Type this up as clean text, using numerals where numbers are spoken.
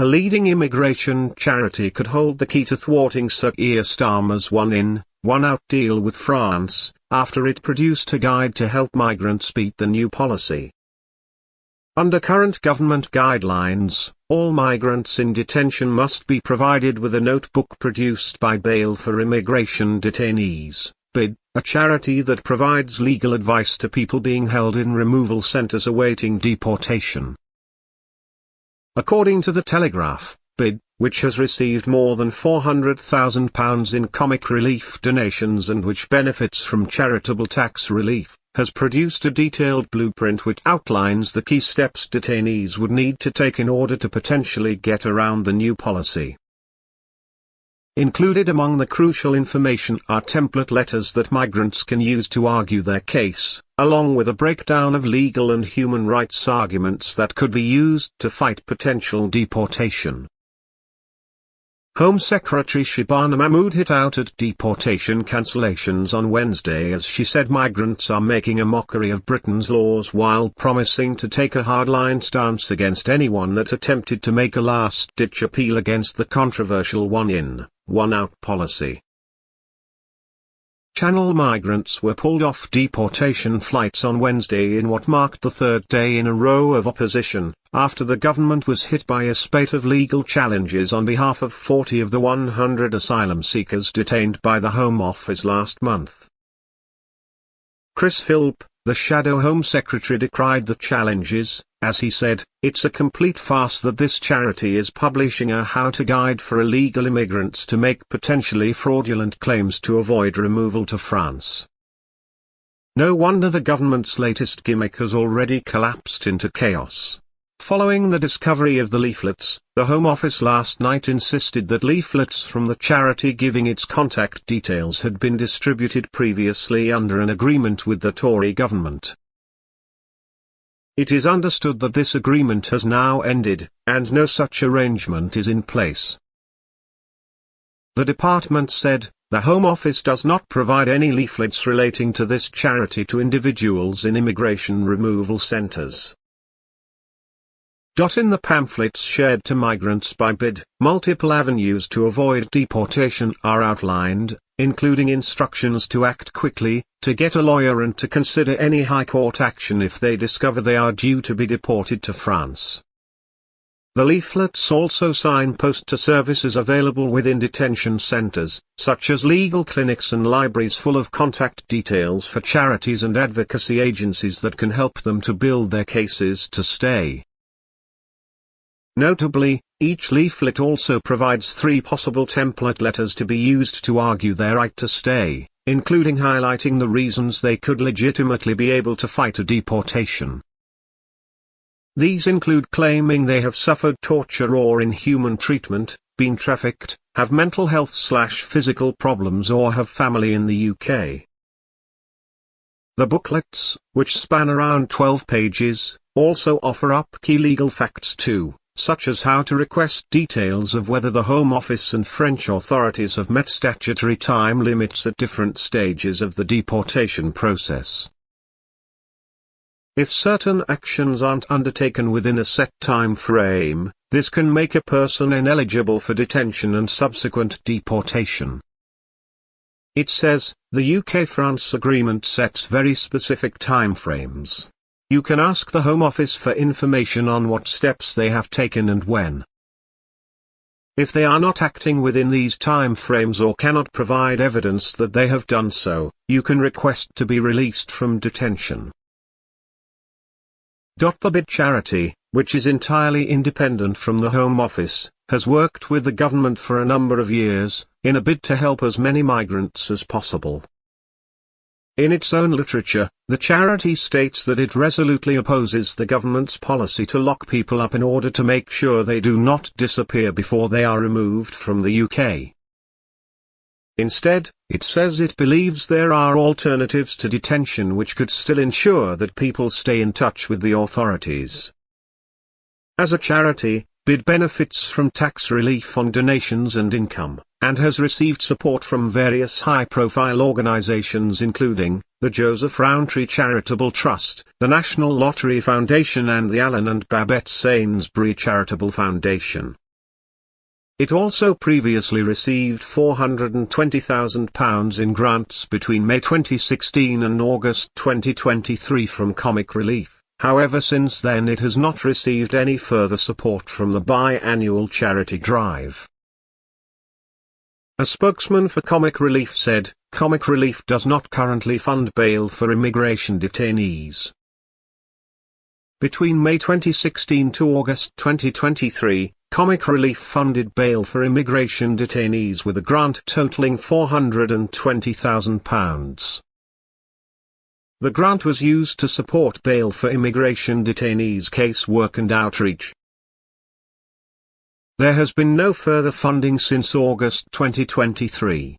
a leading immigration charity could hold the key to thwarting Sir Keir Starmer's one-in, one-out deal with France, after it produced a guide to help migrants beat the new policy. Under current government guidelines, all migrants in detention must be provided with a notebook produced by Bail for Immigration Detainees, BID, a charity that provides legal advice to people being held in removal centres awaiting deportation. According to The Telegraph, BID, which has received more than £400,000 in comic relief donations and which benefits from charitable tax relief, has produced a detailed blueprint which outlines the key steps detainees would need to take in order to potentially get around the new policy. Included among the crucial information are template letters that migrants can use to argue their case, along with a breakdown of legal and human rights arguments that could be used to fight potential deportation. Home Secretary Shabana Mahmood hit out at deportation cancellations on Wednesday as she said migrants are making a mockery of Britain's laws while promising to take a hardline stance against anyone that attempted to make a last-ditch appeal against the controversial one-in, one-out policy. Channel migrants were pulled off deportation flights on Wednesday in what marked the third day in a row of opposition, after the government was hit by a spate of legal challenges on behalf of 40 of the 100 asylum seekers detained by the Home Office last month. Chris Philp, the shadow Home Secretary, decried the challenges, as he said, "It's a complete farce that this charity is publishing a how-to guide for illegal immigrants to make potentially fraudulent claims to avoid removal to France." No wonder the government's latest gimmick has already collapsed into chaos. Following the discovery of the leaflets, the Home Office last night insisted that leaflets from the charity giving its contact details had been distributed previously under an agreement with the Tory government. It is understood that this agreement has now ended, and no such arrangement is in place. The department said, "The Home Office does not provide any leaflets relating to this charity to individuals in immigration removal centres." In the pamphlets shared to migrants by BID, multiple avenues to avoid deportation are outlined, including instructions to act quickly, to get a lawyer and to consider any High Court action if they discover they are due to be deported to France. The leaflets also signpost to services available within detention centres, such as legal clinics and libraries full of contact details for charities and advocacy agencies that can help them to build their cases to stay. Notably, each leaflet also provides 3 possible template letters to be used to argue their right to stay, including highlighting the reasons they could legitimately be able to fight a deportation. These include claiming they have suffered torture or inhuman treatment, been trafficked, have mental health/physical problems or have family in the UK. The booklets, which span around 12 pages, also offer up key legal facts too, such as how to request details of whether the Home Office and French authorities have met statutory time limits at different stages of the deportation process. If certain actions aren't undertaken within a set time frame, this can make a person ineligible for detention and subsequent deportation. It says, the UK-France agreement sets very specific timeframes. You can ask the Home Office for information on what steps they have taken and when. If they are not acting within these timeframes or cannot provide evidence that they have done so, you can request to be released from detention. The BID charity, which is entirely independent from the Home Office, has worked with the government for a number of years, in a bid to help as many migrants as possible. In its own literature, the charity states that it resolutely opposes the government's policy to lock people up in order to make sure they do not disappear before they are removed from the UK. Instead, it says it believes there are alternatives to detention which could still ensure that people stay in touch with the authorities. As a charity, BID benefits from tax relief on donations and income, and has received support from various high-profile organisations including, the Joseph Rowntree Charitable Trust, the National Lottery Foundation and the Alan and Babette Sainsbury Charitable Foundation. It also previously received £420,000 in grants between May 2016 and August 2023 from Comic Relief. However, since then it has not received any further support from the biannual charity drive. A spokesman for Comic Relief said, "Comic Relief does not currently fund bail for immigration detainees." Between May 2016 to August 2023, Comic Relief funded bail for immigration detainees with a grant totaling £420,000. The grant was used to support bail for immigration detainees casework and outreach. There has been no further funding since August 2023.